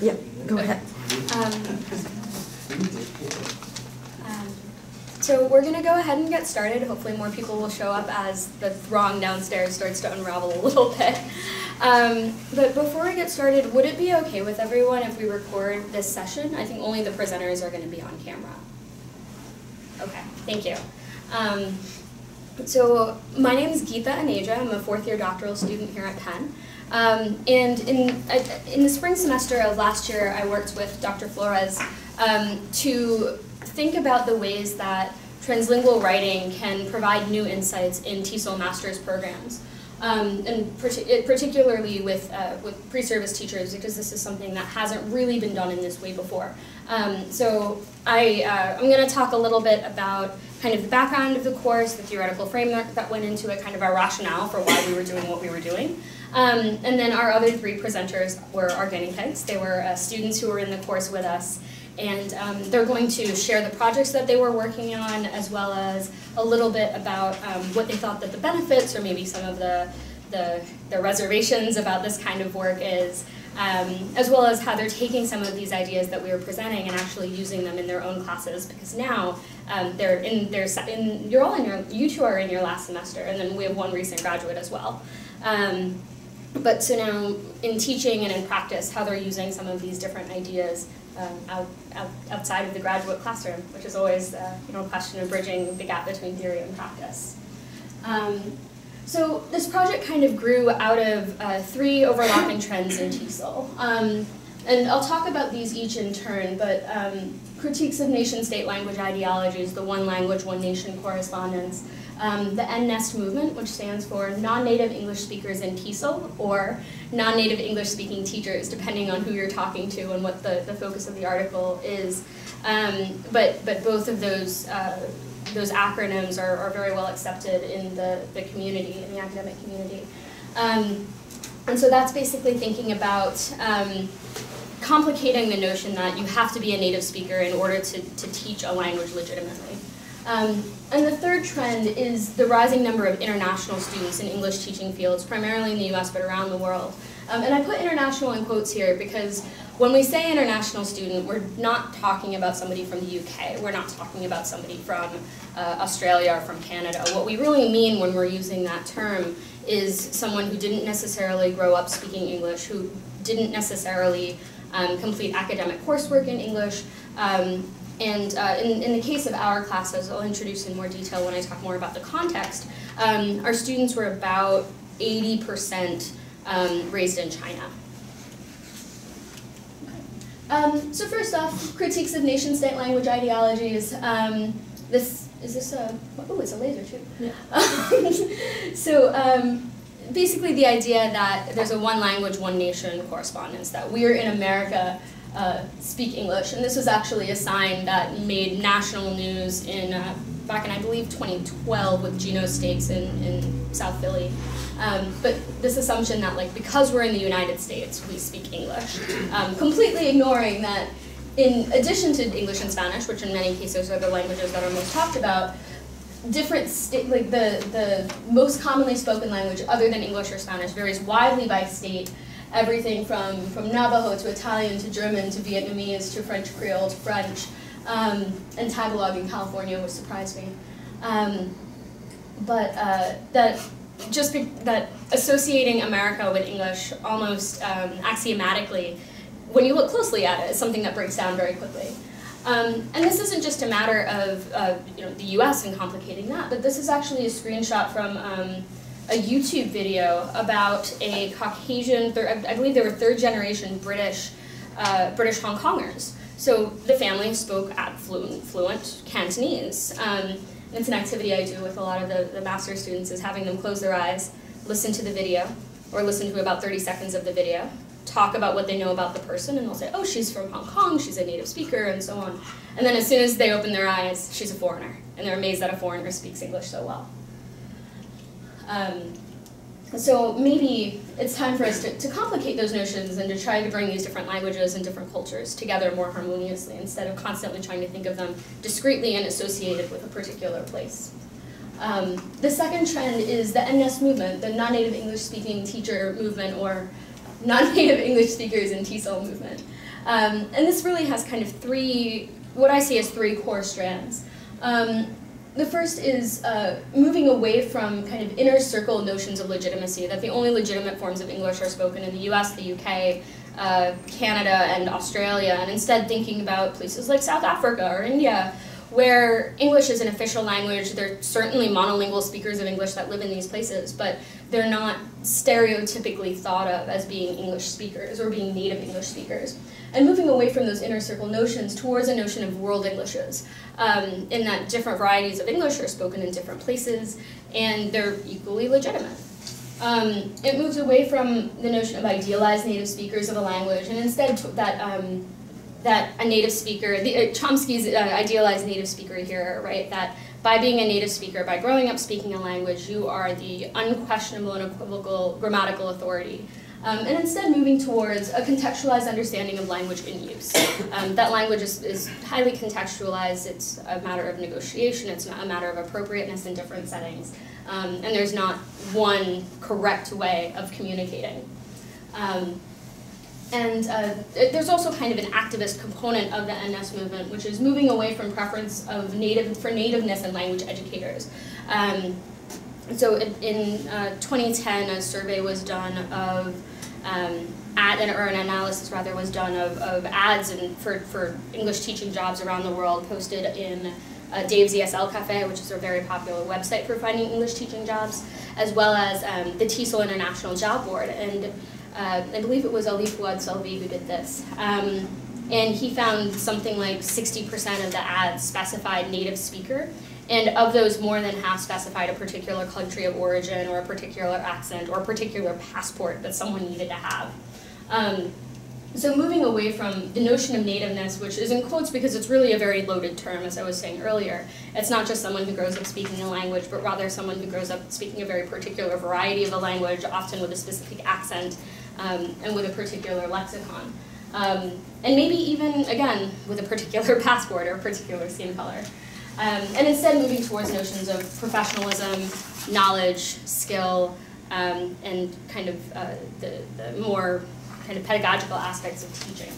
Yeah, go ahead. So we're going to go ahead and get started. Hopefully more people will show up as the throng downstairs starts to unravel a little bit. But before we get started, would it be okay with everyone if we record this session? I think only the presenters are going to be on camera. Okay, thank you. So my name is Geeta Aneja. I'm a fourth-year doctoral student here at Penn. And in the spring semester of last year, I worked with Dr. Flores to think about the ways that translingual writing can provide new insights in TESOL master's programs, and particularly with pre-service teachers, because this is something that hasn't really been done in this way before. So I'm going to talk a little bit about kind of the background of the course, the theoretical framework that went into it, kind of our rationale for why we were doing what we were doing. And then our other three presenters were our guinea pigs. They were students who were in the course with us, and they're going to share the projects that they were working on, as well as a little bit about what they thought that the benefits, or maybe some of the reservations about this kind of work is, as well as how they're taking some of these ideas that we were presenting and actually using them in their own classes, because now you two are in your last semester, and then we have one recent graduate as well. But so now in teaching and in practice, how they're using some of these different ideas outside of the graduate classroom, which is always a question of bridging the gap between theory and practice. So this project kind of grew out of three overlapping trends in TESOL. And I'll talk about these each in turn, but critiques of nation-state language ideologies, the one language, one nation correspondence, the NNEST movement, which stands for non-native English speakers in TESOL, or non-native English speaking teachers, depending on who you're talking to and what the focus of the article is. But both of those acronyms are very well accepted in the community, in the academic community. And so that's basically thinking about complicating the notion that you have to be a native speaker in order to teach a language legitimately. And the third trend is the rising number of international students in English teaching fields, primarily in the US, but around the world. And I put international in quotes here because when we say international student, we're not talking about somebody from the UK. We're not talking about somebody from Australia or from Canada. What we really mean when we're using that term is someone who didn't necessarily grow up speaking English, who didn't necessarily complete academic coursework in English. And in the case of our classes, I'll introduce in more detail when I talk more about the context, our students were about 80% raised in China. So first off, critiques of nation-state language ideologies. It's a laser too. Yeah. So basically the idea that there's a one language, one nation correspondence, that we're in America speak English, and this was actually a sign that made national news back in I believe 2012 with Geno Stakes in South Philly. But this assumption that because we're in the United States, we speak English, completely ignoring that in addition to English and Spanish, which in many cases are the languages that are most talked about, different the most commonly spoken language other than English or Spanish varies widely by state. Everything from Navajo to Italian to German to Vietnamese to French Creole to French, and Tagalog in California, which surprised me. That associating America with English almost axiomatically, when you look closely at it, is something that breaks down very quickly. And this isn't just a matter of the U.S. and complicating that, but this is actually a screenshot from a YouTube video about a Caucasian, I believe they were third-generation British Hong Kongers. So the family spoke fluent Cantonese. It's an activity I do with a lot of the master's students, is having them close their eyes, listen to the video, or listen to about 30 seconds of the video, talk about what they know about the person, and they'll say, oh, she's from Hong Kong, she's a native speaker, and so on. And then as soon as they open their eyes, she's a foreigner, and they're amazed that a foreigner speaks English so well. So maybe it's time for us to complicate those notions and to try to bring these different languages and different cultures together more harmoniously, instead of constantly trying to think of them discretely and associated with a particular place. The second trend is the NNEST movement, the non-native English-speaking teacher movement, or non-native English speakers in TESOL movement. And this really has kind of what I see as three core strands. The first is moving away from kind of inner circle notions of legitimacy, that the only legitimate forms of English are spoken in the US, the UK, Canada, and Australia, and instead thinking about places like South Africa or India, where English is an official language. There are certainly monolingual speakers of English that live in these places, but they're not stereotypically thought of as being English speakers or being native English speakers. And moving away from those inner circle notions towards a notion of world Englishes, in that different varieties of English are spoken in different places, and they're equally legitimate. It moves away from the notion of idealized native speakers of a language, and instead that a native speaker, Chomsky's idealized native speaker here, right, that by being a native speaker, by growing up speaking a language, you are the unquestionable and equivocal grammatical authority. And instead moving towards a contextualized understanding of language in use. That language is highly contextualized, it's a matter of negotiation, it's not a matter of appropriateness in different settings, and there's not one correct way of communicating. There's also kind of an activist component of the NS movement, which is moving away from preference of nativeness in language educators. So in 2010, a survey was done of, or an analysis rather was done of ads for English teaching jobs around the world posted in Dave's ESL Cafe, which is a very popular website for finding English teaching jobs, as well as the TESOL International Job Board. And I believe it was Ali Fouad Salvi who did this. And he found something like 60% of the ads specified native speaker, and of those more than half specified a particular country of origin or a particular accent or a particular passport that someone needed to have. So moving away from the notion of nativeness, which is in quotes because it's really a very loaded term, as I was saying earlier. It's not just someone who grows up speaking a language, but rather someone who grows up speaking a very particular variety of a language, often with a specific accent, and with a particular lexicon. And maybe even, again, with a particular passport or a particular skin color. And instead moving towards notions of professionalism, knowledge, skill, and kind of the more kind of pedagogical aspects of teaching.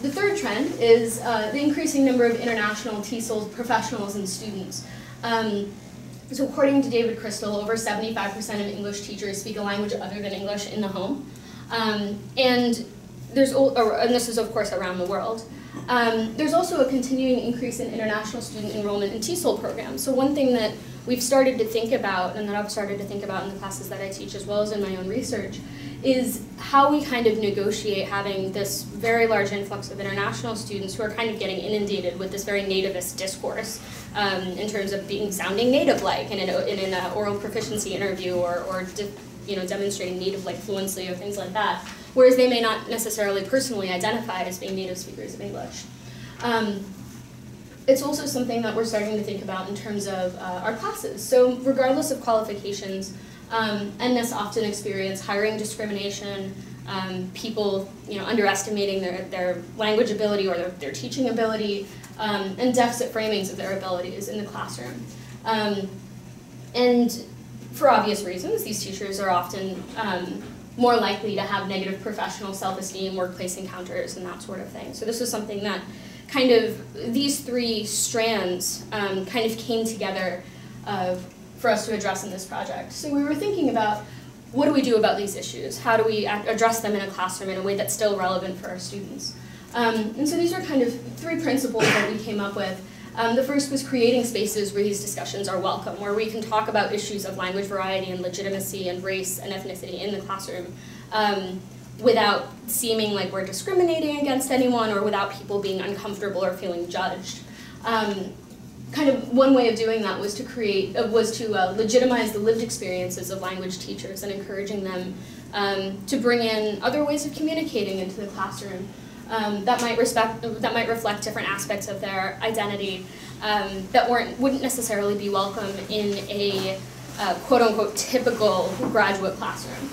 The third trend is the increasing number of international TESOL professionals and students. So according to David Crystal, over 75% of English teachers speak a language other than English in the home. And this is of course around the world. There's also a continuing increase in international student enrollment in TESOL programs. So one thing that we've started to think about, and that I've started to think about in the classes that I teach as well as in my own research, is how we kind of negotiate having this very large influx of international students who are kind of getting inundated with this very nativist discourse in terms of sounding native-like in an oral proficiency interview or demonstrating native-like fluency or things like that, whereas they may not necessarily personally identify as being native speakers of English. It's also something that we're starting to think about in terms of our classes. So regardless of qualifications, NS often experience hiring discrimination, people underestimating their language ability or their teaching ability, and deficit framings of their abilities in the classroom. And for obvious reasons, these teachers are often more likely to have negative professional self-esteem, workplace encounters, and that sort of thing. So this is something that kind of, these three strands kind of came together for us to address in this project. So we were thinking about, what do we do about these issues? How do we address them in a classroom in a way that's still relevant for our students? And so these are kind of three principles that we came up with. The first was creating spaces where these discussions are welcome, where we can talk about issues of language variety and legitimacy and race and ethnicity in the classroom without seeming like we're discriminating against anyone or without people being uncomfortable or feeling judged. Kind of one way of doing that was to legitimize the lived experiences of language teachers and encouraging them to bring in other ways of communicating into the classroom that might reflect different aspects of their identity that wouldn't necessarily be welcome in a quote-unquote typical graduate classroom.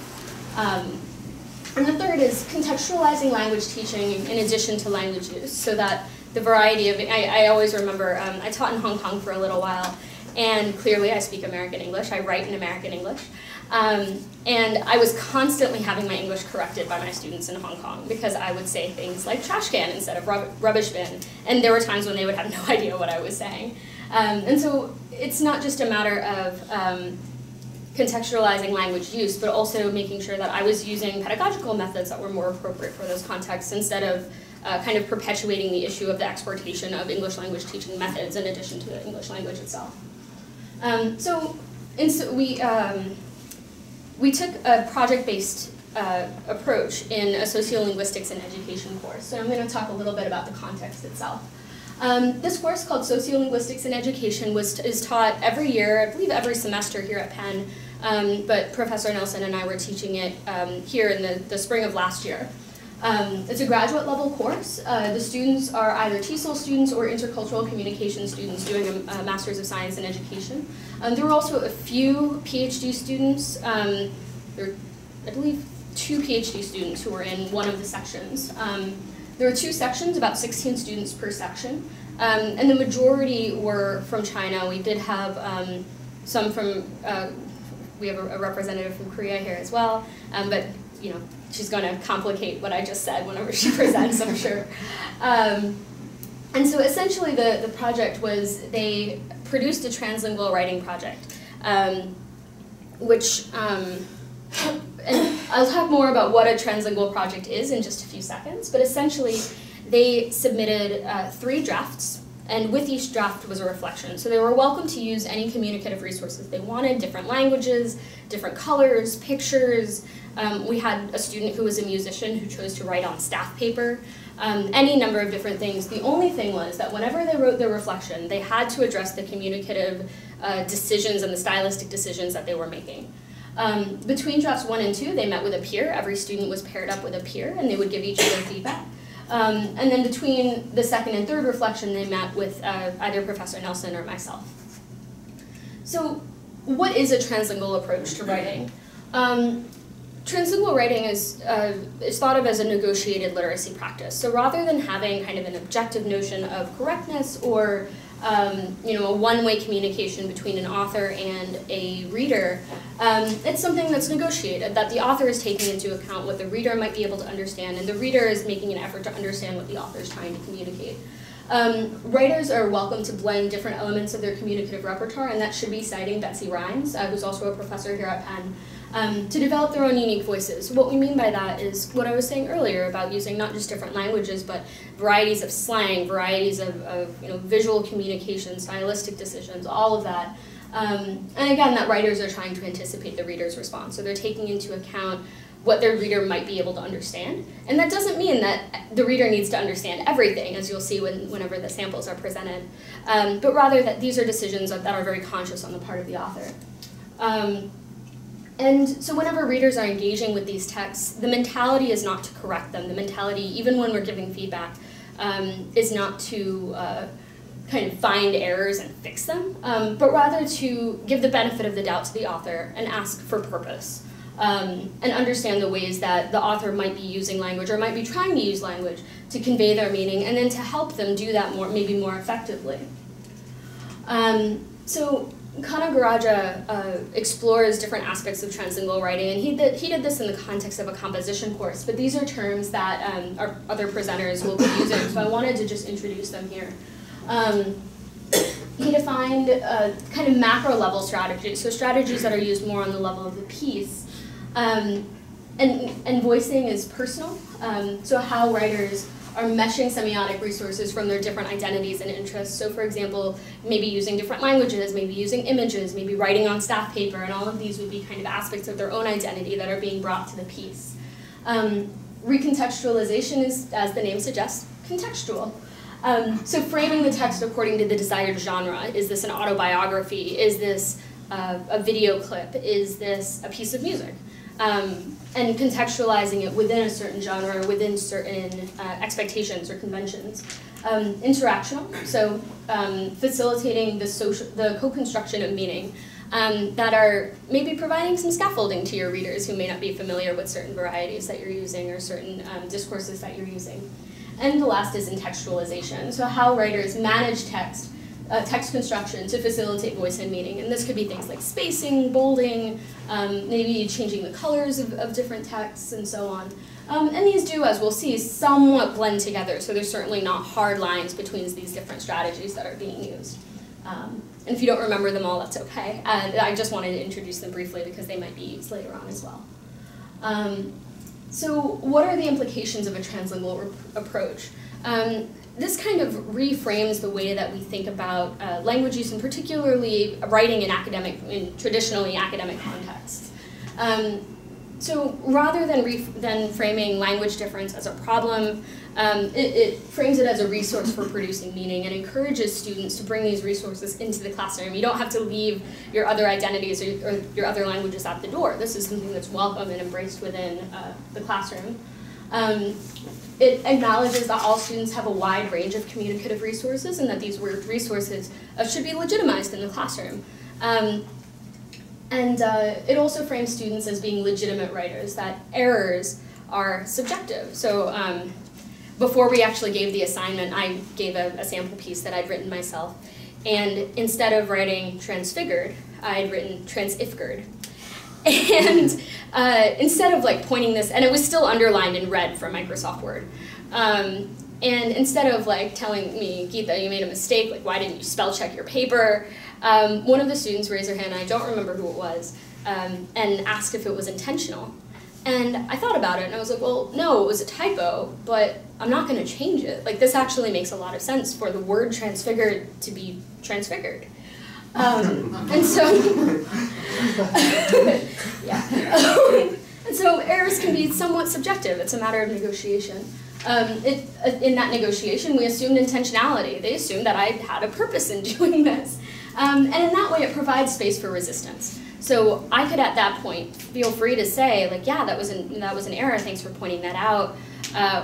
And the third is contextualizing language teaching in addition to language use, so that the variety of, I always remember, I taught in Hong Kong for a little while, and clearly I speak American English, I write in American English, And I was constantly having my English corrected by my students in Hong Kong because I would say things like trash can instead of rubbish bin. And there were times when they would have no idea what I was saying. And so it's not just a matter of contextualizing language use, but also making sure that I was using pedagogical methods that were more appropriate for those contexts instead of kind of perpetuating the issue of the exportation of English language teaching methods in addition to the English language itself. We took a project-based approach in a sociolinguistics and education course. So I'm going to talk a little bit about the context itself. This course called Sociolinguistics in Education is taught every year, I believe every semester here at Penn, but Professor Nelson and I were teaching it here in the spring of last year. It's a graduate level course. The students are either TESOL students or intercultural communication students doing a Master's of Science in Education. There were also a few PhD students. There were, I believe, 2 PhD students who were in one of the sections. There were 2 sections, about 16 students per section, and the majority were from China. We did have some from, we have a representative from Korea here as well, but you know, she's going to complicate what I just said whenever she presents, I'm sure. And so essentially the project was they produced a translingual writing project, which, and I'll talk more about what a translingual project is in just a few seconds, but essentially they submitted 3 drafts, and with each draft was a reflection. So they were welcome to use any communicative resources they wanted, different languages, different colors, pictures. We had a student who was a musician who chose to write on staff paper, any number of different things. The only thing was that whenever they wrote their reflection, they had to address the communicative decisions and the stylistic decisions that they were making. Between drafts 1 and 2, they met with a peer. Every student was paired up with a peer, and they would give each other feedback. And then between the 2nd and 3rd reflection, they met with either Professor Nelson or myself. So what is a translingual approach to writing? Translingual writing is thought of as a negotiated literacy practice. So rather than having kind of an objective notion of correctness or you know, a one-way communication between an author and a reader, it's something that's negotiated, that the author is taking into account what the reader might be able to understand, and the reader is making an effort to understand what the author is trying to communicate. Writers are welcome to blend different elements of their communicative repertoire, and that should be citing Betsy Rhymes, who's also a professor here at Penn, to develop their own unique voices. What we mean by that is what I was saying earlier about using not just different languages, but varieties of slang, varieties of you know, visual communication, stylistic decisions, all of that. And again, that writers are trying to anticipate the reader's response. So they're taking into account what their reader might be able to understand. And that doesn't mean that the reader needs to understand everything, as you'll see whenever the samples are presented, but rather that these are decisions that are very conscious on the part of the author. And so whenever readers are engaging with these texts, the mentality is not to correct them. The mentality, even when we're giving feedback, is not to kind of find errors and fix them, but rather to give the benefit of the doubt to the author and ask for purpose. And understand the ways that the author might be using language or might be trying to use language to convey their meaning, and then to help them do that maybe more effectively. So Kanagaraja explores different aspects of translingual writing, and he did this in the context of a composition course, but these are terms that our other presenters will be using, so I wanted to just introduce them here. He defined kind of macro level strategies, so strategies that are used more on the level of the piece. And voicing is personal, so how writers are meshing semiotic resources from their different identities and interests. So for example, maybe using different languages, maybe using images, maybe writing on staff paper, and all of these would be kind of aspects of their own identity that are being brought to the piece. Recontextualization is, as the name suggests, contextual. So framing the text according to the desired genre. Is this an autobiography? Is this a video clip? Is this a piece of music? And contextualizing it within a certain genre, within certain expectations or conventions. Interactional, so facilitating the co-construction of meaning that are maybe providing some scaffolding to your readers who may not be familiar with certain varieties that you're using or certain discourses that you're using. And the last is intextualization, so how writers manage text text construction to facilitate voice and meaning. And this could be things like spacing, bolding, maybe changing the colors of different texts, and so on. And these do, as we'll see, somewhat blend together, so there's certainly not hard lines between these different strategies that are being used. And if you don't remember them all, that's okay. And I just wanted to introduce them briefly because they might be used later on as well. So what are the implications of a translingual approach? This kind of reframes the way that we think about language use, and particularly writing in traditionally academic contexts. So rather than framing language difference as a problem, it frames it as a resource for producing meaning and encourages students to bring these resources into the classroom. You don't have to leave your other identities or your other languages at the door. This is something that's welcome and embraced within the classroom. It acknowledges that all students have a wide range of communicative resources and that these resources should be legitimized in the classroom. And it also frames students as being legitimate writers, that errors are subjective. So before we actually gave the assignment, I gave a sample piece that I'd written myself. And instead of writing transfigured, I'd written transifgured. And instead of like pointing this, and it was still underlined in red from Microsoft Word. And instead of like telling me, Geeta, you made a mistake, like why didn't you spell check your paper? One of the students raised their hand, and I don't remember who it was, and asked if it was intentional. And I thought about it, and I was like, well, no, it was a typo, but I'm not going to change it. Like, this actually makes a lot of sense for the word transfigured to be transfigured. And so, yeah. And so errors can be somewhat subjective. It's a matter of negotiation. In that negotiation, we assumed intentionality. They assumed that I had a purpose in doing this. And in that way, it provides space for resistance. So I could, at that point, feel free to say, like, yeah, that was an error. Thanks for pointing that out.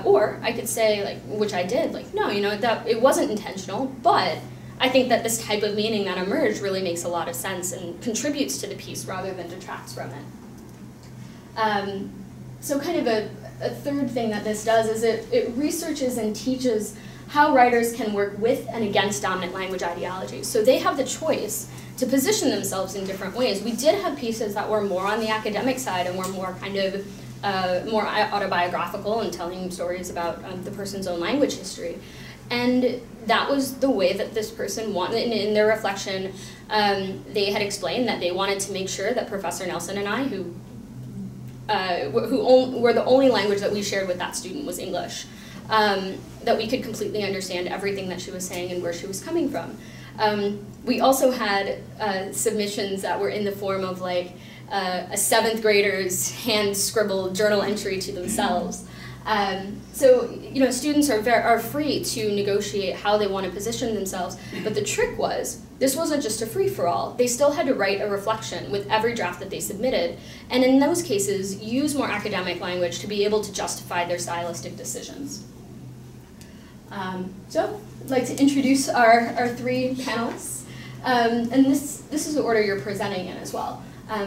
Or I could say, like, which I did, like, no, you know, that it wasn't intentional, but I think that this type of meaning that emerged really makes a lot of sense and contributes to the piece rather than detracts from it. So kind of a third thing that this does is it researches and teaches how writers can work with and against dominant language ideologies. So they have the choice to position themselves in different ways. We did have pieces that were more on the academic side and were more kind of more autobiographical and telling stories about the person's own language history. And that was the way that this person wanted, in their reflection, they had explained that they wanted to make sure that Professor Nelson and I, who were the only language that we shared with that student was English, that we could completely understand everything that she was saying and where she was coming from. We also had submissions that were in the form of like a 7th grader's hand-scribbled journal entry to themselves. So, you know, students are free to negotiate how they want to position themselves, but the trick was, this wasn't just a free-for-all. They still had to write a reflection with every draft that they submitted, and in those cases, use more academic language to be able to justify their stylistic decisions. So, I'd like to introduce our 3 panelists, and this is the order you're presenting in as well.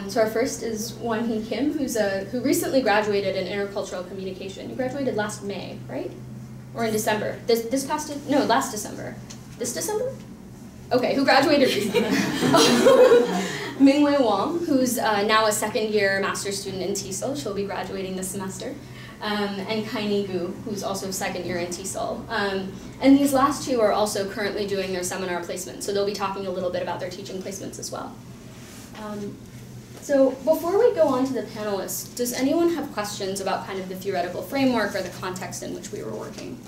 So our first is Wanhee Kim, who recently graduated in intercultural communication. You graduated last May, right? Or in December? Last December. This December? Okay, who graduated recently. Mingyue Wang, who's now a 2nd-year master's student in TESOL. She'll be graduating this semester. And Kaini, who's also 2nd year in TESOL. And these last 2 are also currently doing their seminar placement, so they'll be talking a little bit about their teaching placements as well. So before we go on to the panelists, does anyone have questions about kind of the theoretical framework or the context in which we were working?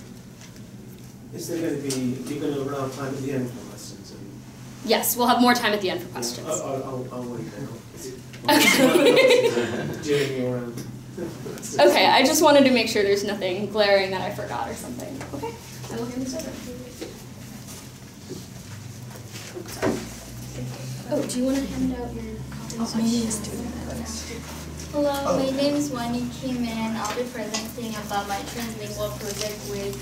Is there going to be, you're going to run out of time at the end for questions? Yes, we'll have more time at the end for questions. Yeah, I'll wait then. During your Okay, I just wanted to make sure there's nothing glaring that I forgot or something. Okay, I will hand this over. Oh, do you want to hand out your copies? Hello, my name is Wanhee Kim, and I'll be presenting about my translingual project with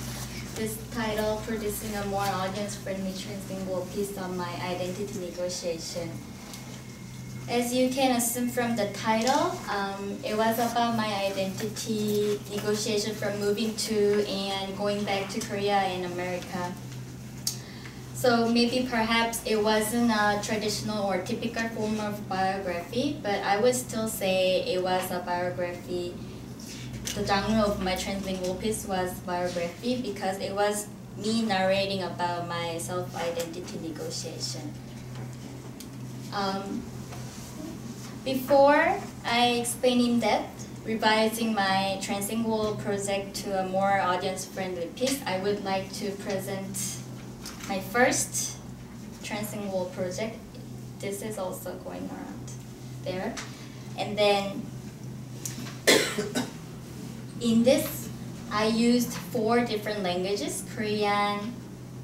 this title, Producing a More Audience-Friendly Translingual Piece on My Identity Negotiation. As you can assume from the title, it was about my identity negotiation from moving to and going back to Korea and America. So maybe perhaps it wasn't a traditional or typical form of biography, but I would still say it was a biography. The genre of my translingual piece was biography because it was me narrating about my self-identity negotiation. Before I explain in depth, revising my translingual project to a more audience-friendly piece, I would like to present my first translingual project. This is also going around there. And then in this, I used 4 different languages: Korean,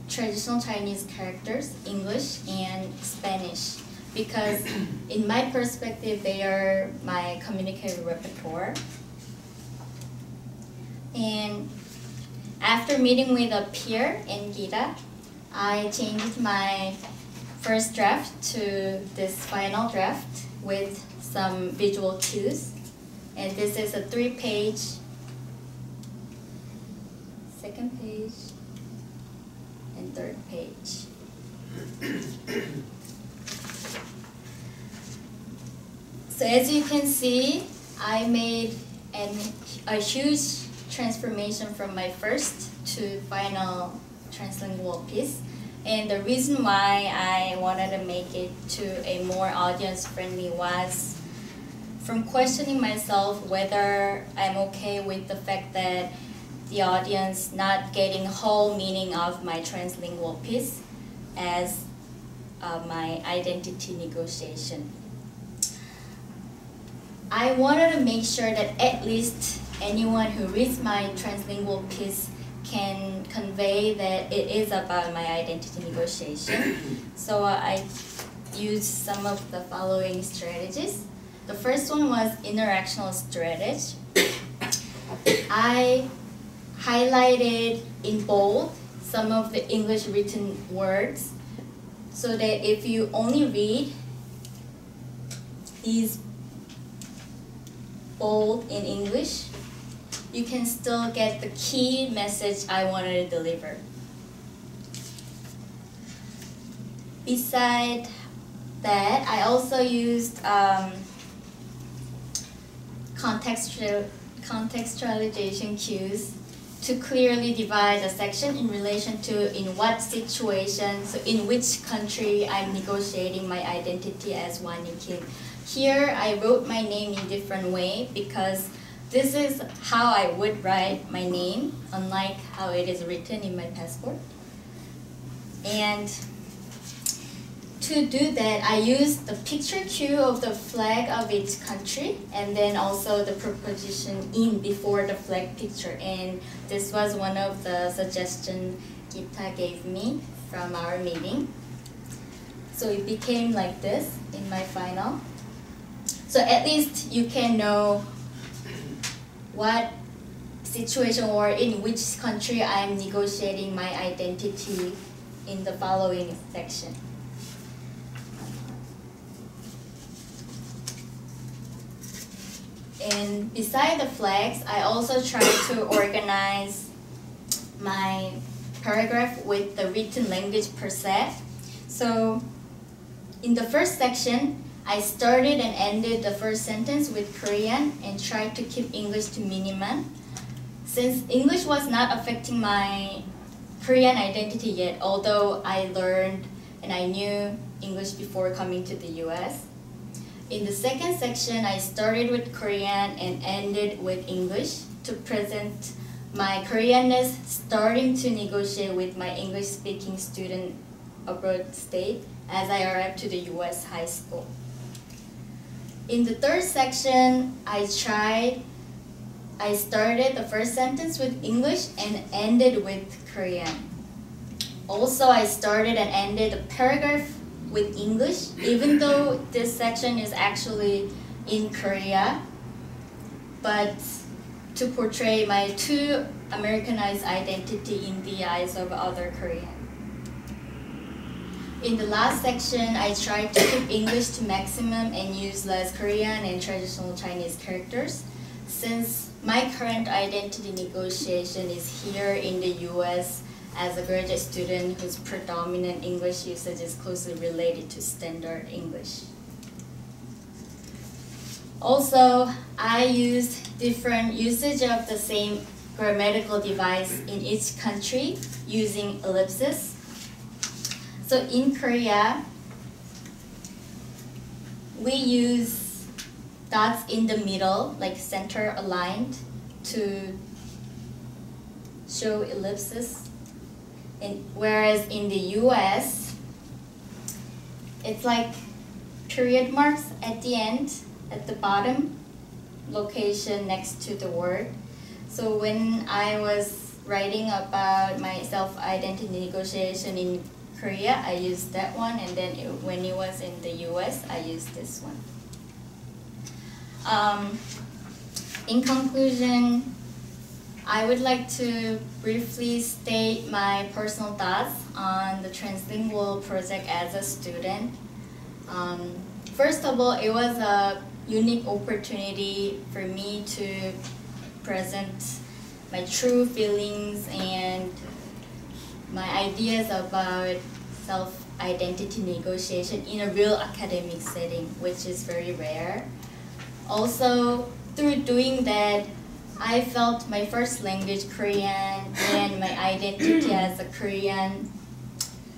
traditional Chinese characters, English, and Spanish. Because in my perspective, they are my communicative repertoire. And after meeting with a peer in Geeta, I changed my first draft to this final draft with some visual cues. And this is a 3-page, second page, and third page. So as you can see, I made a huge transformation from my first to final translingual piece. And the reason why I wanted to make it to a more audience-friendly was from questioning myself whether I'm okay with the fact that the audience not getting whole meaning of my translingual piece as my identity negotiation. I wanted to make sure that at least anyone who reads my translingual piece can convey that it is about my identity negotiation. So I used some of the following strategies. The first one was interactional strategy. I highlighted in bold some of the English written words so that if you only read these bold in English, you can still get the key message I wanted to deliver. Beside that, I also used contextualization cues to clearly divide a section in relation to in what situation, so in which country I'm negotiating my identity as Wanhee Kim. Here I wrote my name in different way because this is how I would write my name, unlike how it is written in my passport. And to do that, I used the picture cue of the flag of each country and then also the preposition in before the flag picture. And this was one of the suggestions Geeta gave me from our meeting. So it became like this in my final. So at least you can know what situation or in which country I am negotiating my identity in the following section. And beside the flags, I also try to organize my paragraph with the written language per se. So in the first section, I started and ended the first sentence with Korean and tried to keep English to minimum. Since English was not affecting my Korean identity yet, although I learned and I knew English before coming to the US. In the second section, I started with Korean and ended with English to present my Koreanness starting to negotiate with my English-speaking student abroad state as I arrived to the US high school. In the third section, I started the first sentence with English and ended with Korean. Also, I started and ended a paragraph with English, even though this section is actually in Korea, but to portray my too Americanized identity in the eyes of other Koreans. In the last section, I tried to keep English to maximum and use less Korean and traditional Chinese characters. Since my current identity negotiation is here in the US as a graduate student whose predominant English usage is closely related to standard English. Also, I used different usage of the same grammatical device in each country using ellipses. So in Korea, we use dots in the middle, like center aligned, to show ellipses. Whereas in the US, it's like period marks at the end, at the bottom, location next to the word. So when I was writing about my self-identity negotiation in Korea, I used that one, and then when it was in the US, I used this one. In conclusion, I would like to briefly state my personal thoughts on the Translingual project as a student. First of all, it was a unique opportunity for me to present my true feelings and my ideas about self-identity negotiation in a real academic setting, which is very rare. Also, through doing that, I felt my first language, Korean, and my identity as a Korean,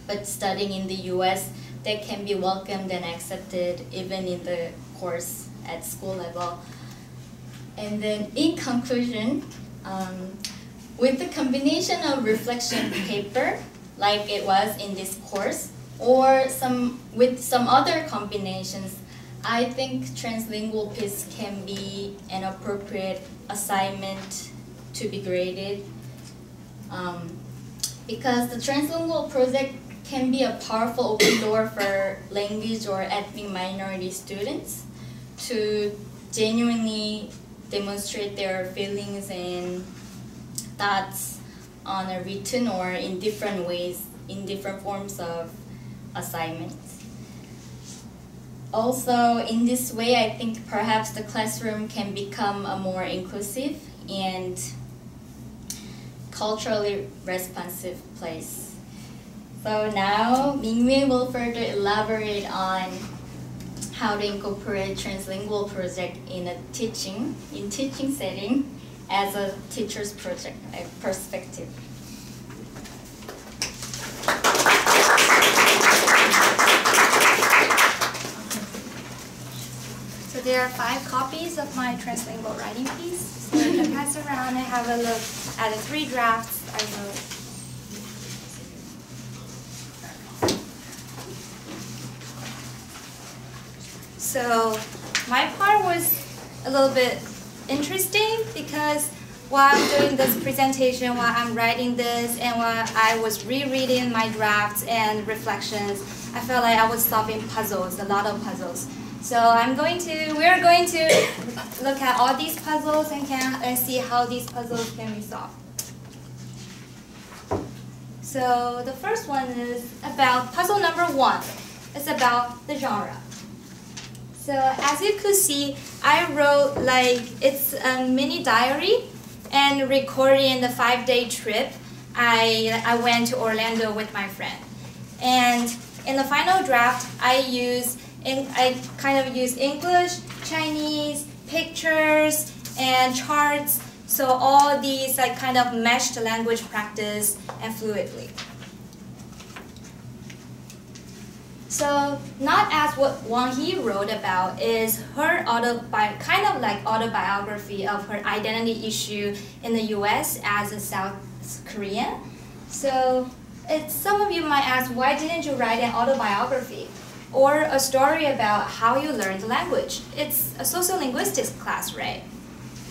but studying in the US, that can be welcomed and accepted even in the course at school level. And then in conclusion, with the combination of reflection paper, like it was in this course, or with some other combinations, I think translingual piece can be an appropriate assignment to be graded, because the translingual project can be a powerful open door for language or ethnic minority students to genuinely demonstrate their feelings and thoughts on a written or in different ways, in different forms of assignments. Also, in this way, I think perhaps the classroom can become a more inclusive and culturally responsive place. So now, Mingyue will further elaborate on how to incorporate translingual project in a teaching setting as a teacher's project perspective. So there are 5 copies of my translingual writing piece. So you can pass around and have a look at the 3 drafts I wrote. So my part was a little bit interesting because while I'm doing this presentation, while I'm writing this, and while I was rereading my drafts and reflections, I felt like I was solving puzzles, a lot of puzzles. So we're going to look at all these puzzles and see how these puzzles can be solved. So the first one is about puzzle number 1. It's about the genre. So as you could see, I wrote it's a mini diary and recording the 5-day trip. I went to Orlando with my friend. And in the final draft, I kind of use English, Chinese, pictures, and charts. So all these kind of meshed language practice and fluidly. So not as what Wanhee wrote about is her kind of like autobiography of her identity issue in the US as a South Korean. So some of you might ask, why didn't you write an autobiography or a story about how you learned the language? It's a sociolinguistics class, right?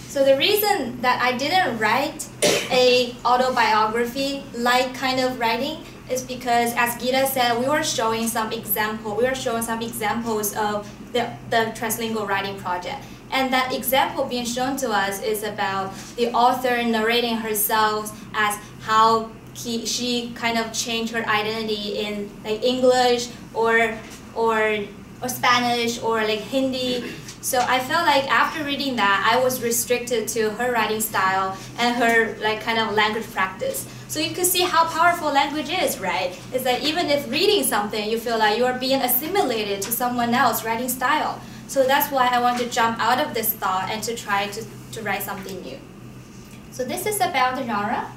So the reason that I didn't write a autobiography like kind of writing is because, as Geeta said, we were showing some examples of the translingual writing project. And that example being shown to us is about the author narrating herself as how she kind of changed her identity in English or Spanish or Hindi. So I felt like after reading that, I was restricted to her writing style and her kind of language practice. So you can see how powerful language is, right? It's that even if reading something, you feel like you are being assimilated to someone else's writing style. So that's why I want to jump out of this thought and to try to write something new. So this is about the genre.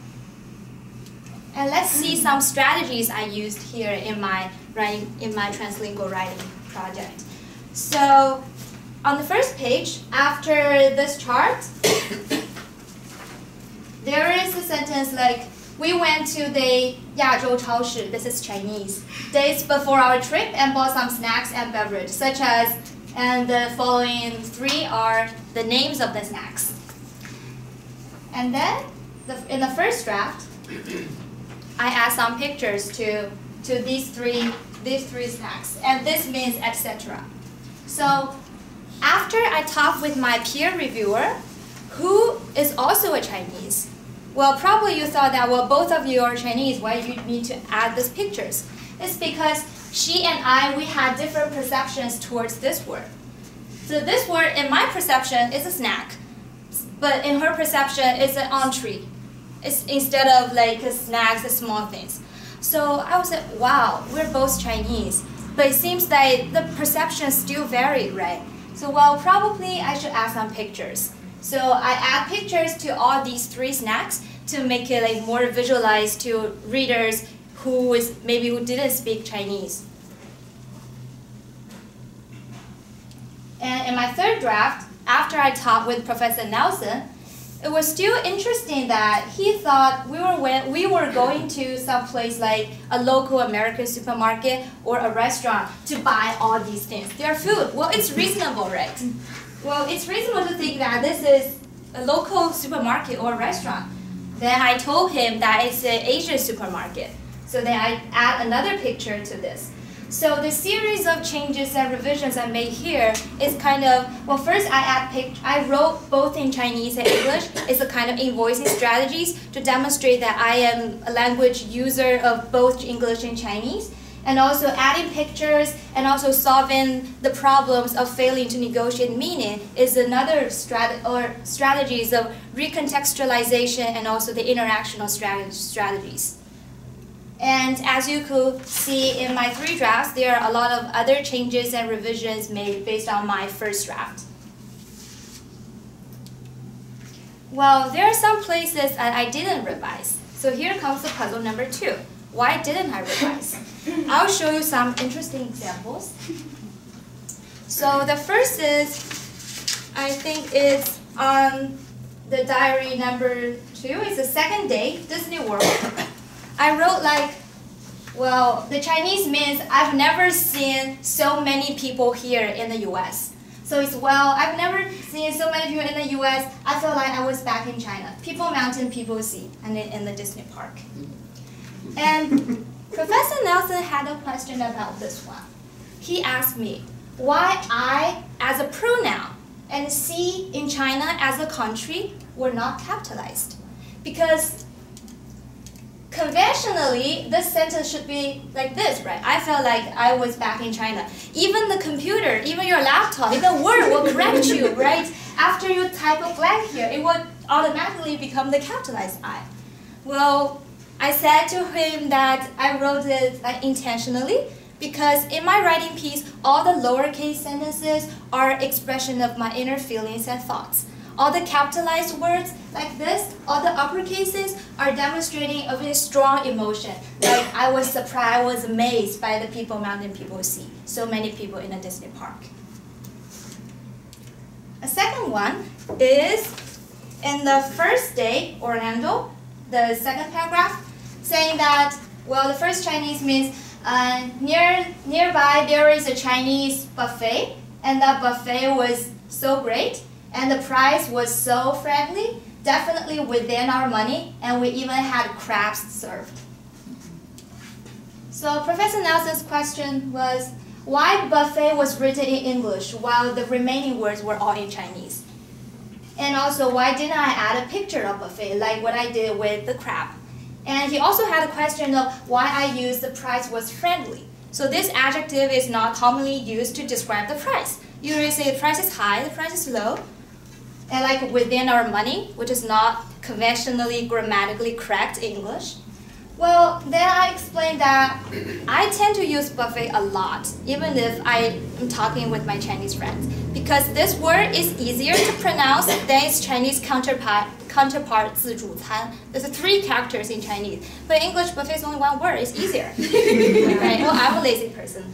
And let's see some strategies I used here in my translingual writing project. So on the first page, after this chart, there is a sentence like, we went to the 亚洲超市, this is Chinese, days before our trip and bought some snacks and beverage, such as, and the following three are the names of the snacks. And then, in the first draft, I add some pictures to these three snacks, and this means etc. So after I talk with my peer reviewer, who is also a Chinese, well, probably you thought that, well, both of you are Chinese, why do you need to add these pictures? It's because she and I, we had different perceptions towards this word. So this word, in my perception, is a snack, but in her perception, it's an entree. It's instead of like snacks, small things. So I was like, wow, we're both Chinese. But it seems like the perceptions still vary, right? So well, probably I should add some pictures. So I add pictures to all these three snacks to make it like more visualized to readers who didn't speak Chinese. And in my third draft, after I talked with Professor Nelson, it was still interesting that he thought we were going to some place like a local American supermarket or a restaurant to buy all these things. Their food, well, it's reasonable, right? Well, it's reasonable to think that this is a local supermarket or restaurant. Then I told him that it's an Asian supermarket. So then I add another picture to this. So the series of changes and revisions I made here is kind of, well, first I wrote both in Chinese and English. It's a kind of invoicing strategies to demonstrate that I am a language user of both English and Chinese. And also adding pictures and also solving the problems of failing to negotiate meaning is another strategies of recontextualization and also the interactional strategies. And as you could see in my three drafts, there are a lot of other changes and revisions made based on my first draft. Well, there are some places that I didn't revise. So here comes the puzzle number 2. Why didn't I revise? I'll show you some interesting examples. So the first is, I think it's on the diary number 2. It's the second day, Disney World. I wrote like, well, the Chinese means I've never seen so many people here in the US. So it's, well, I've never seen so many people in the US. I felt like I was back in China. People mountain, people sea, and in the Disney park. And Professor Nelson had a question about this one. He asked me why I as a pronoun and C in China as a country were not capitalized. Because conventionally, this sentence should be like this, right? I felt like I was back in China. Even the computer, even your laptop, even Word will correct you, right? After you type a blank here, it would automatically become the capitalized I. Well, I said to him that I wrote it intentionally because in my writing piece, all the lowercase sentences are expression of my inner feelings and thoughts. All the capitalized words like this, all the uppercases are demonstrating a very strong emotion. Like I was surprised, I was amazed by the people mountain, people sea. So many people in a Disney park. A second one is in the first day, Orlando, the second paragraph, saying that, well, the first Chinese means nearby there is a Chinese buffet, and that buffet was so great. And the price was so friendly, definitely within our money, and we even had crabs served. So Professor Nelson's question was, why buffet was written in English while the remaining words were all in Chinese? And also, why didn't I add a picture of buffet like what I did with the crab? And he also had a question of why I used the price was friendly. So this adjective is not commonly used to describe the price. You usually say the price is high, the price is low. And like within our money, which is not conventionally grammatically correct English? Well, then I explained that I tend to use buffet a lot, even if I am talking with my Chinese friends, because this word is easier to pronounce than its Chinese counterpart 自助餐. There's 3 characters in Chinese, but in English buffet is only 1 word. It's easier. Right? Well, I'm a lazy person.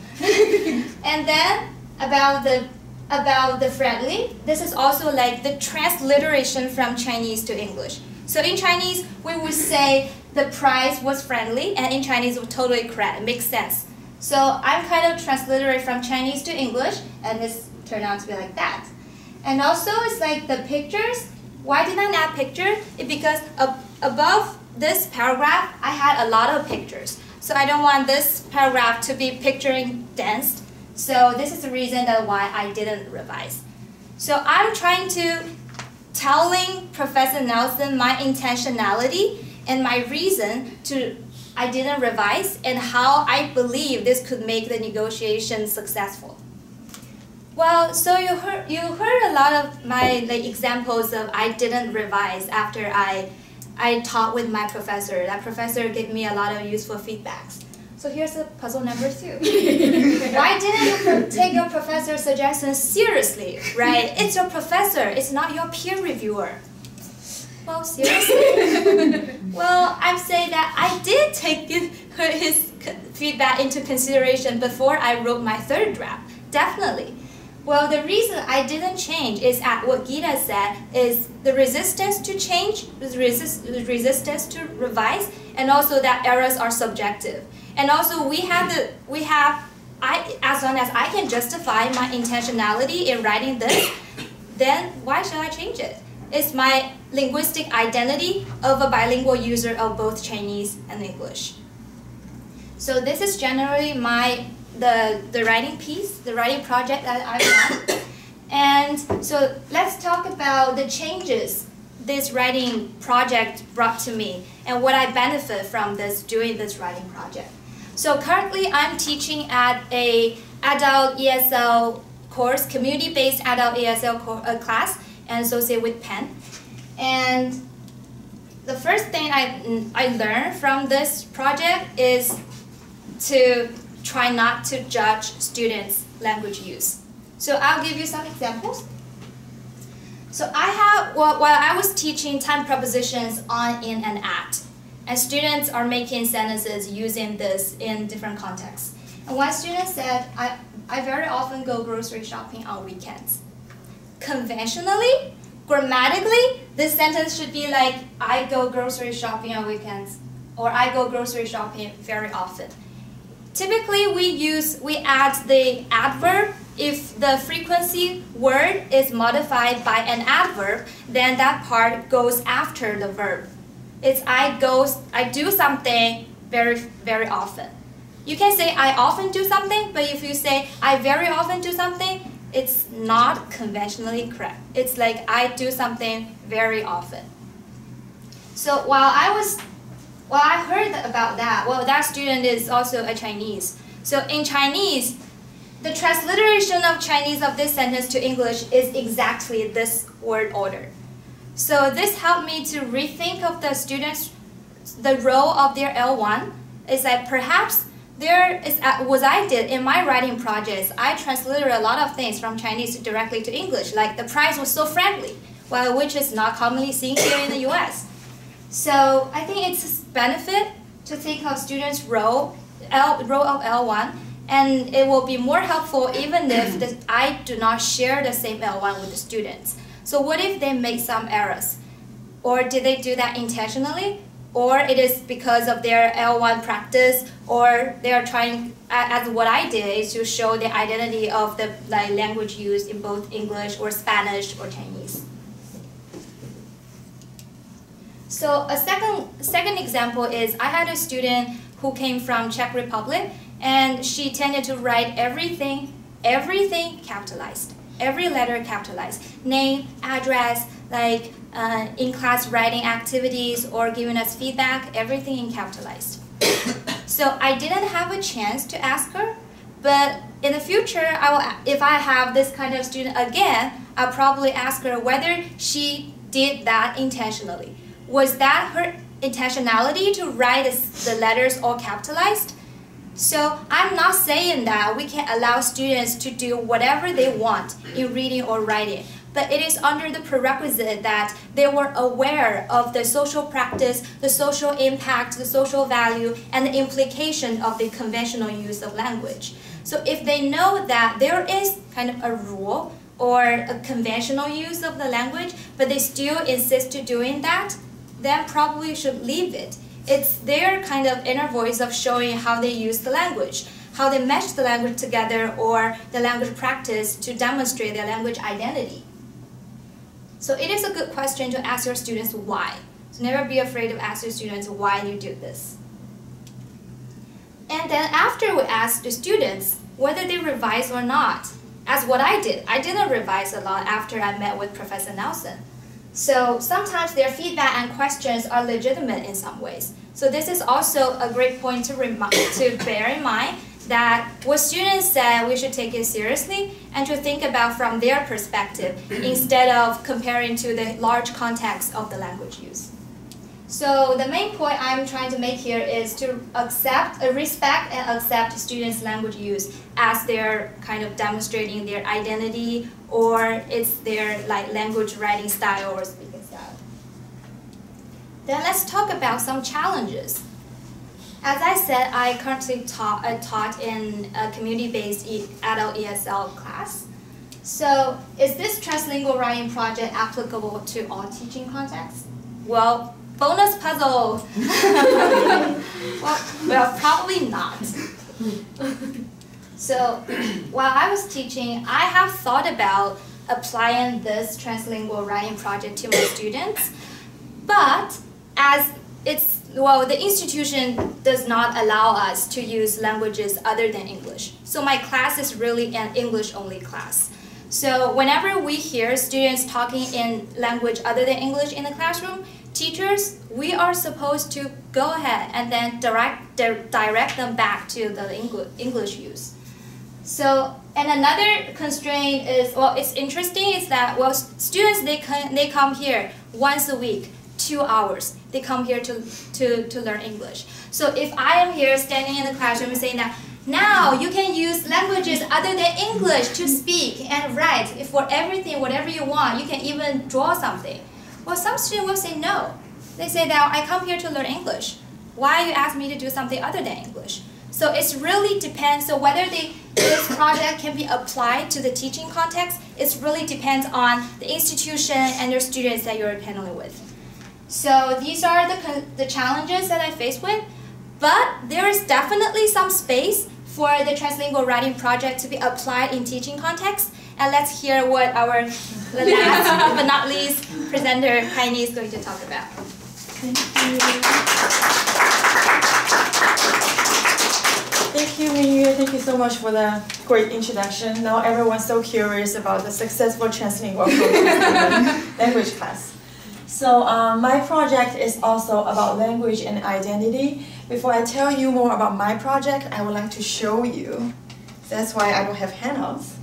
And then about the friendly, this is also like the transliteration from Chinese to English. So in Chinese, we would say the price was friendly, and in Chinese it was totally correct. It makes sense. So I'm kind of transliterating from Chinese to English, and this turned out to be like that. And also, it's like the pictures. Why did I add pictures? It's because above this paragraph, I had a lot of pictures. So I don't want this paragraph to be picturing dense. So this is the reason that why I didn't revise. So I'm trying to telling Professor Nelson my intentionality and my reason to I didn't revise and how I believe this could make the negotiation successful. Well, so you heard a lot of my examples of I didn't revise after I taught with my professor. That professor gave me a lot of useful feedbacks. So here's the puzzle number 2. Why didn't you take your professor's suggestions seriously, right? It's your professor, it's not your peer reviewer. Well, seriously? Well, I'm saying that I did take his feedback into consideration before I wrote my 3rd draft, definitely. Well, the reason I didn't change is at what Geeta said is the resistance to change, the resistance to revise, and also that errors are subjective. And also as long as I can justify my intentionality in writing this, then why should I change it? It's my linguistic identity of a bilingual user of both Chinese and English. So this is generally the writing piece, the writing project that I've done. And so let's talk about the changes this writing project brought to me and what I benefit from doing this writing project. So currently I'm teaching at a adult ESL course, community-based adult ESL class and associated with Penn. And the first thing I learned from this project is to try not to judge students' language use. So I'll give you some examples. So while I was teaching time prepositions on, in, and at, and students are making sentences using this in different contexts. And one student said, I very often go grocery shopping on weekends. Conventionally, grammatically, this sentence should be like, I go grocery shopping on weekends, or I go grocery shopping very often. Typically, we add the adverb. If the frequency word is modified by an adverb, then that part goes after the verb. It's I do something very, very often. You can say I often do something, but if you say I very often do something, it's not conventionally correct. It's like I do something very often. So while I heard about that, well, that student is also a Chinese. So in Chinese, the transliteration of Chinese of this sentence to English is exactly this word order. So this helped me to rethink of the students, the role of their L1 is that perhaps what I did in my writing projects, I translated a lot of things from Chinese directly to English, like the price was so friendly, which is not commonly seen here in the US. So I think it's a benefit to think of students' role of L1, and it will be more helpful even if I do not share the same L1 with the students. So what if they make some errors? Or did they do that intentionally? Or it is because of their L1 practice, or they are trying, as what I did, is to show the identity of the language used in both English or Spanish or Chinese. So a second example is I had a student who came from Czech Republic, and she tended to write everything capitalized, every letter capitalized, name, address, like in-class writing activities or giving us feedback, everything in capitalized. So I didn't have a chance to ask her, but in the future, if I have this kind of student again, I'll probably ask her whether she did that intentionally. was that her intentionality to write the letters all capitalized? So I'm not saying that we can allow students to do whatever they want in reading or writing, but it is under the prerequisite that they were aware of the social practice, the social impact, the social value, and the implication of the conventional use of language. So if they know that there is kind of a rule or a conventional use of the language, but they still insist to doing that, then probably should leave it. It's their kind of inner voice of showing how they use the language, how they mesh the language together or the language practice to demonstrate their language identity. So it is a good question to ask your students why. So never be afraid of asking your students why you do this. And then after we ask the students whether they revise or not, as what I did. I didn't revise a lot after I met with Professor Nelson. So sometimes their feedback and questions are legitimate in some ways. So this is also a great point to bear in mind that what students said we should take it seriously and to think about from their perspective instead of comparing to the large context of the language use. So the main point I'm trying to make here is to respect and accept students' language use as they're kind of demonstrating their identity or it's their language writing style or speaking style. Then let's talk about some challenges. As I said, I currently taught in a community-based adult ESL class. So is this translingual writing project applicable to all teaching contexts? Well, bonus puzzle. well, probably not. So while I was teaching, I have thought about applying this translingual writing project to my students, but as the institution does not allow us to use languages other than English. So my class is really an English-only class. So whenever we hear students talking in language other than English in the classroom, teachers, we are supposed to go ahead and then direct them back to the English use. So, and another constraint is, well, it's interesting is that, well, students, they come here once a week, 2 hours. They come here to learn English. So if I am here standing in the classroom saying that, now you can use languages other than English to speak and write for everything, whatever you want. You can even draw something. Well, some students will say no. They say that I come here to learn English. Why you ask me to do something other than English? So it really depends. So whether this project can be applied to the teaching context, it really depends on the institution and your students that you're paneling with. So these are the challenges that I faced with, but there is definitely some space for the translingual writing project to be applied in teaching context. And let's hear what our last but not least presenter, Kaini, is going to talk about. Thank you. Thank you, Mingyue. Thank you so much for the great introduction. Now everyone's so curious about the successful translingual language class. So my project is also about language and identity. Before I tell you more about my project, I would like to show you. That's why I don't have handouts.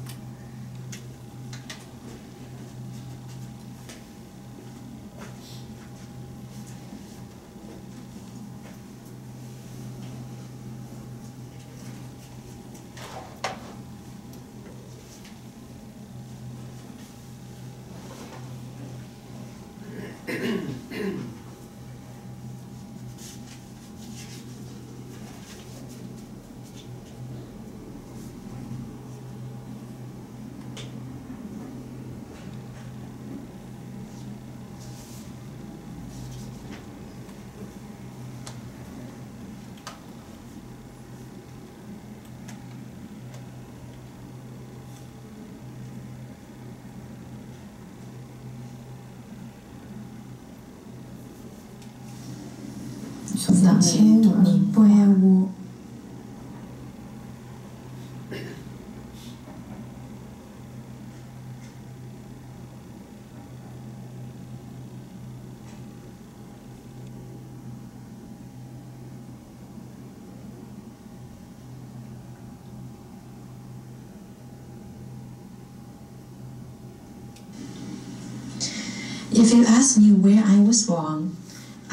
If you ask me where I was wrong,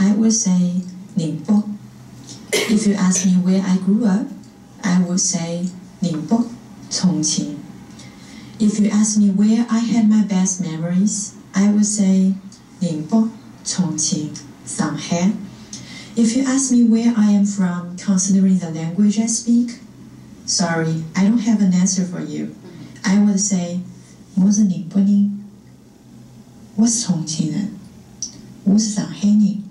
I would say Ningbo. If you ask me where I grew up, I would say Ningbo, Chongqing. If you ask me where I had my best memories, I would say Ningbo, Chongqing, Shanghai. If you ask me where I am from, considering the language I speak, sorry, I don't have an answer for you. I would say, 我是宁波人，我是重庆人，我是上海人。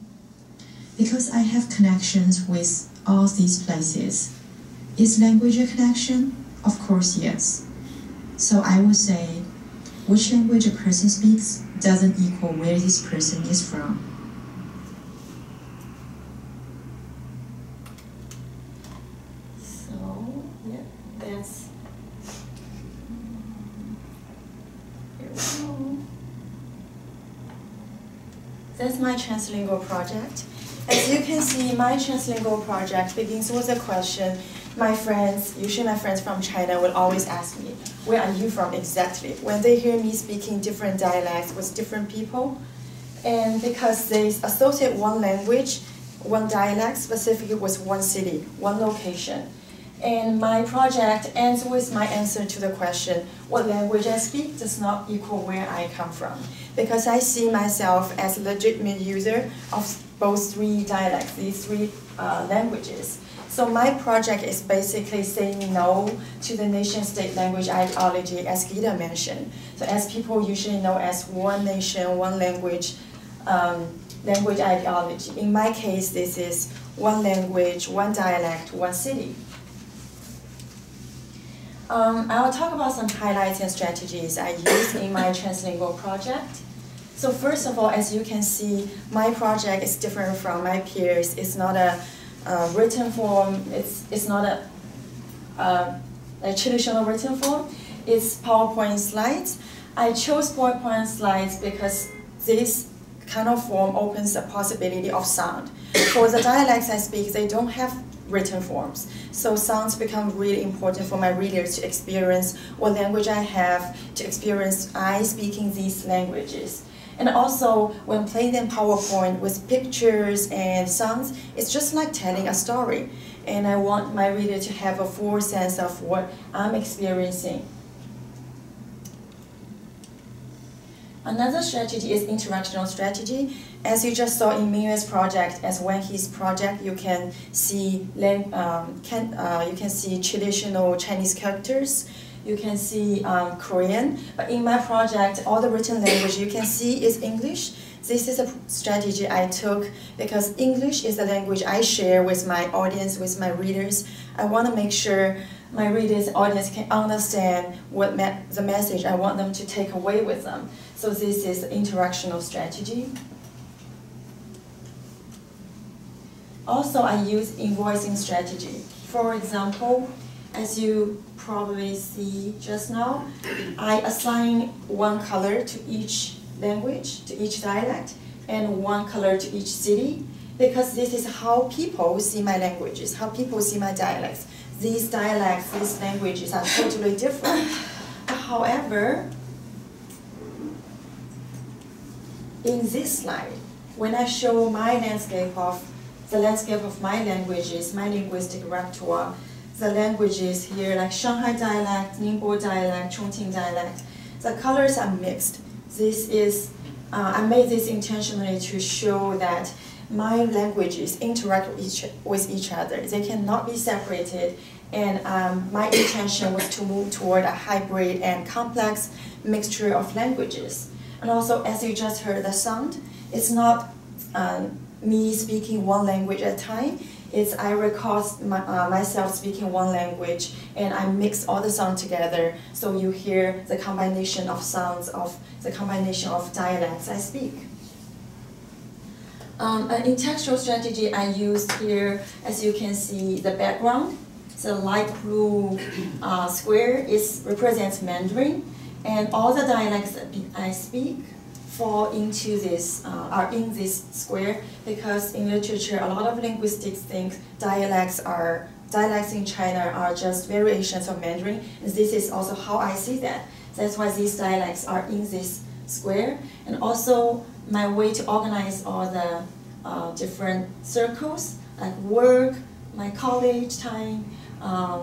Because I have connections with all these places. Is language a connection? Of course, yes. So I would say, which language a person speaks doesn't equal where this person is from. So, yeah, that's... Here we go. That's my Translingual project. As you can see, my Translingual project begins with a question. My friends, usually my friends from China, will always ask me, where are you from exactly? When they hear me speaking different dialects with different people, and because they associate one language, one dialect specifically with one city, one location. And my project ends with my answer to the question, what language I speak does not equal where I come from. Because I see myself as a legitimate user of both three dialects, these three languages. So my project is basically saying no to the nation-state language ideology, as Geeta mentioned. So as people usually know as one nation, one language, language ideology. In my case, this is one language, one dialect, one city. I'll talk about some highlights and strategies I used in my Translingual project. So first of all, as you can see, my project is different from my peers. It's not a written form. It's not a traditional written form. It's PowerPoint slides. I chose PowerPoint slides because this kind of form opens the possibility of sound. For the dialects I speak, they don't have written forms. So sounds become really important for my readers to experience what language I have, to experience I speaking these languages. And also, when played in PowerPoint with pictures and sounds, it's just like telling a story. And I want my reader to have a full sense of what I'm experiencing. Another strategy is interactional strategy. As you just saw in Mingyue's project, as Wanhee's project, you can see traditional Chinese characters. You can see Korean, but in my project, all the written language you can see is English. This is a strategy I took because English is the language I share with my audience, with my readers. I want to make sure my readers, audience can understand what the message I want them to take away with them. So this is interactional strategy. Also, I use invoicing strategy. For example, as you probably see just now, I assign one color to each language, to each dialect, and one color to each city, because this is how people see my languages, how people see my dialects. These dialects, these languages are totally different. However, in this slide, when I show my landscape of the landscape of my languages, my linguistic repertoire, the languages here like Shanghai dialect, Ningbo dialect, Chongqing dialect, the colors are mixed. This is, I made this intentionally to show that my languages interact with each other. They cannot be separated, and my intention was to move toward a hybrid and complex mixture of languages. And also, as you just heard the sound, it's not me speaking one language at a time. It's I record myself speaking one language, and I mix all the sounds together, so you hear the combination of sounds of the combination of dialects I speak. In textual strategy, I used here, as you can see, the background. The light blue square represents Mandarin, and all the dialects that I speak fall into this, are in this square, because in literature, a lot of linguistics think dialects in China are just variations of Mandarin, and this is also how I see that. That's why these dialects are in this square, and also my way to organize all the different circles, like work, my college time,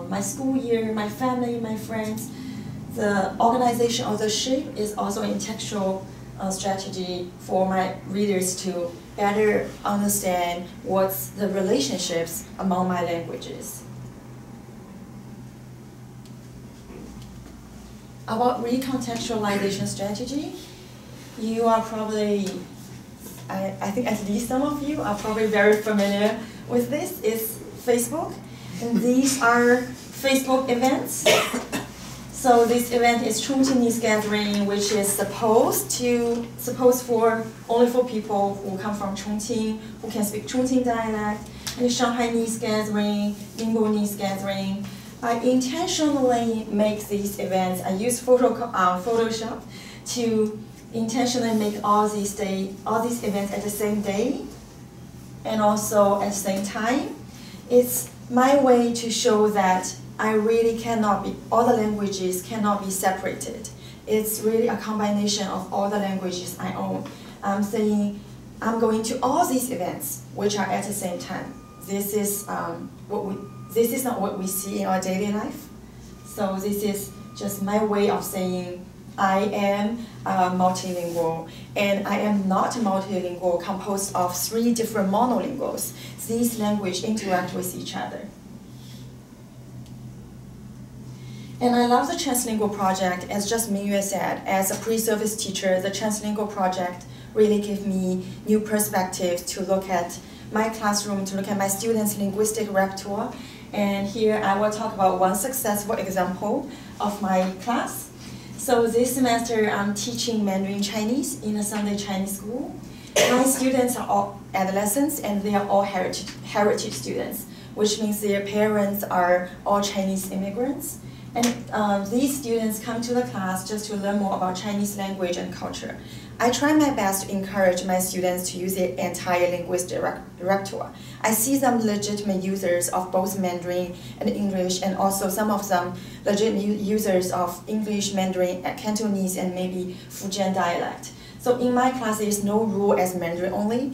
my school year, my family, my friends. The organization of the shape is also a textual strategy for my readers to better understand what's the relationships among my languages. About recontextualization strategy, you are probably, I think at least some of you are probably very familiar with this. It's Facebook, and these are Facebook events. So this event is Chongqingese gathering, which is supposed for only for people who come from Chongqing, who can speak Chongqing dialect, and Shanghainese gathering, Ningboese gathering. I intentionally make these events. I use Photoshop to intentionally make all these events at the same day, and also at the same time. It's my way to show that I really cannot be, all the languages cannot be separated. It's really a combination of all the languages I own. I'm saying I'm going to all these events, which are at the same time. This is not what we see in our daily life. So this is just my way of saying I am multilingual, and I am not multilingual composed of 3 different monolinguals. These languages interact with each other. And I love the Translingual project, as just Mingyue said. As a pre-service teacher, the Translingual project really gave me new perspectives to look at my classroom, to look at my students' linguistic repertoire. And here I will talk about one successful example of my class. So this semester I'm teaching Mandarin Chinese in a Sunday Chinese school. My students are all adolescents, and they are all heritage students, which means their parents are all Chinese immigrants. And these students come to the class just to learn more about Chinese language and culture. I try my best to encourage my students to use their entire linguistic repertoire. I see them legitimate users of both Mandarin and English, and also some of them legitimate users of English, Mandarin, Cantonese, and maybe Fujian dialect. So in my class, there is no rule as Mandarin only.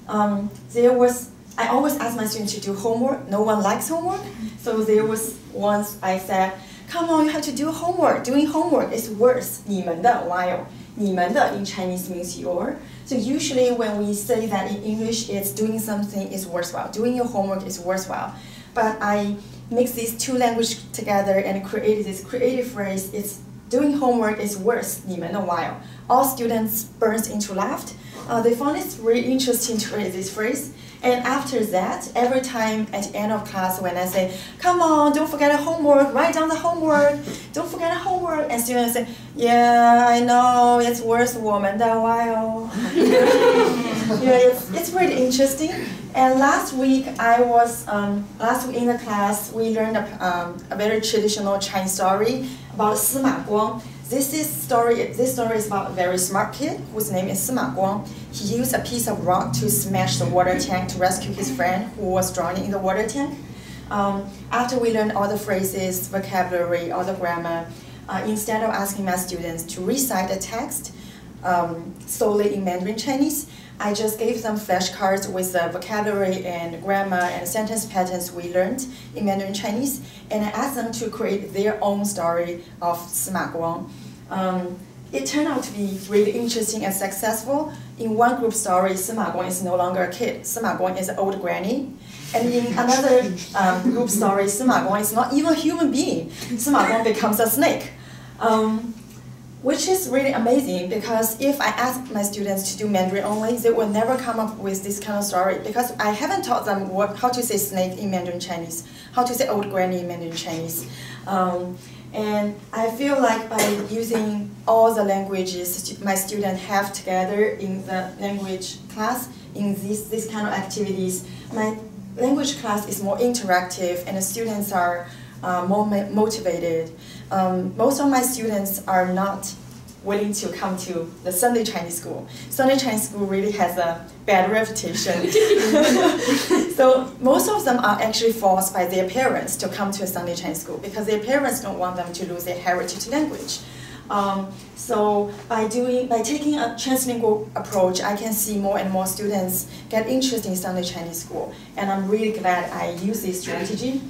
I always ask my students to do homework. No one likes homework. So there was once I said, come on, you have to do homework. Doing homework is worse. 你们的 while 你们的 in Chinese means your. So usually when we say that in English, it's doing something is worthwhile. Doing your homework is worthwhile. But I mix these 2 languages together and create this creative phrase. It's doing homework is worse. 你们的 while. All students burst into laughter. They found it really interesting to read this phrase. And after that, every time at the end of class when I say, come on, don't forget the homework, write down the homework, don't forget the homework, and students say, yeah, I know, it's worth 我们的 while. Yeah, it's really interesting. And last week in the class, we learned a very traditional Chinese story about Sima Guang. This story is about a very smart kid whose name is Sima Guang. He used a piece of rock to smash the water tank to rescue his friend who was drowning in the water tank. After we learned all the phrases, vocabulary, all the grammar, instead of asking my students to recite the text solely in Mandarin Chinese, I just gave them flashcards with the vocabulary and grammar and sentence patterns we learned in Mandarin Chinese, and I asked them to create their own story of Sima Guang. It turned out to be really interesting and successful. In one group story, Sima Guang is no longer a kid. Sima Guang is an old granny. And in another group story, Sima Guang is not even a human being. Sima Guang becomes a snake. Which is really amazing, because if I ask my students to do Mandarin only, they will never come up with this kind of story, because I haven't taught them how to say snake in Mandarin Chinese, how to say old granny in Mandarin Chinese. And I feel like by using all the languages my students have together in the language class, in this kind of activities, my language class is more interactive and the students are more motivated. Most of my students are not willing to come to the Sunday Chinese school. Sunday Chinese school really has a bad reputation. So most of them are actually forced by their parents to come to a Sunday Chinese school because their parents don't want them to lose their heritage language. So by taking a translingual approach, I can see more and more students get interested in studying Chinese school, and I'm really glad I use this strategy.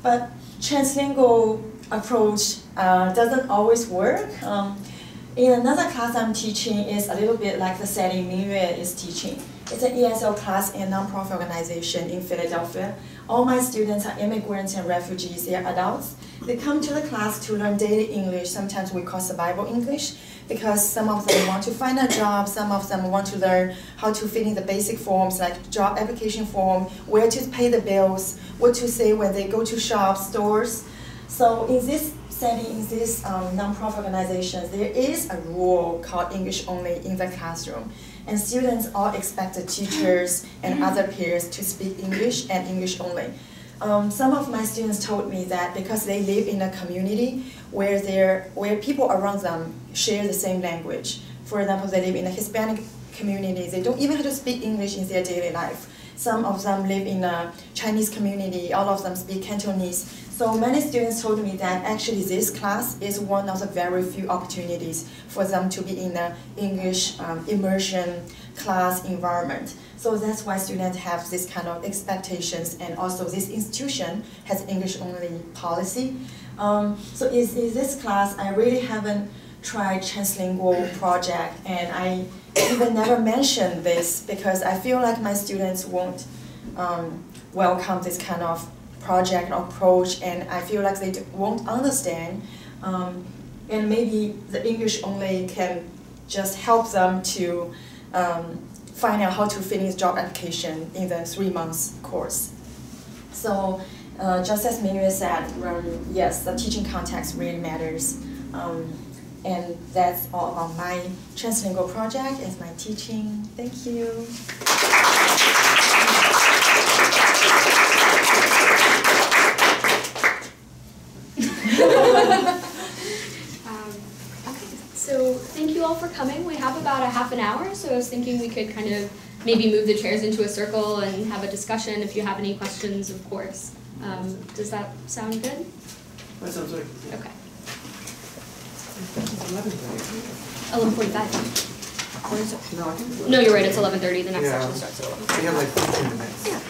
But translingual approach doesn't always work. In another class I'm teaching is a little bit like the setting Mingyue is teaching. It's an ESL class in a nonprofit organization in Philadelphia. All my students are immigrants and refugees. They are adults. They come to the class to learn daily English. Sometimes we call survival English, because some of them want to find a job, some of them want to learn how to fill in the basic forms like job application form, where to pay the bills, what to say when they go to shops, stores. So in this setting, in these nonprofit organizations, there is a rule called English only in the classroom. And students all expect the teachers and other peers to speak English and English only. Some of my students told me that because they live in a community where people around them share the same language. For example, they live in a Hispanic community. They don't even have to speak English in their daily life. Some of them live in a Chinese community. All of them speak Cantonese. So many students told me that actually this class is one of the very few opportunities for them to be in an English immersion class environment. So that's why students have this kind of expectations, and also this institution has English-only policy. So in this class, I really haven't tried translingual project, and I even never mentioned this because I feel like my students won't welcome this kind of project approach, and I feel like they won't understand. And maybe the English only can just help them to find out how to finish job application in the 3 months course. So just as Mingyue said, yes, the teaching context really matters. And that's all about my translingual project and my teaching. Thank you. So thank you all for coming. We have about a half an hour, so I was thinking we could kind of maybe move the chairs into a circle and have a discussion if you have any questions, of course. Does that sound good? That sounds like. Okay. 11:30. 11:45. Or is it? No, I think. No, you're right, it's 11:30. The next Yeah. section starts at 11:30. We have like 15 minutes. Yeah.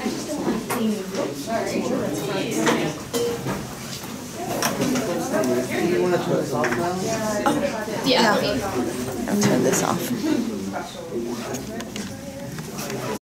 I just don't want to leave. Sorry. Do you want to turn this off now? Yeah. I'll turn this off.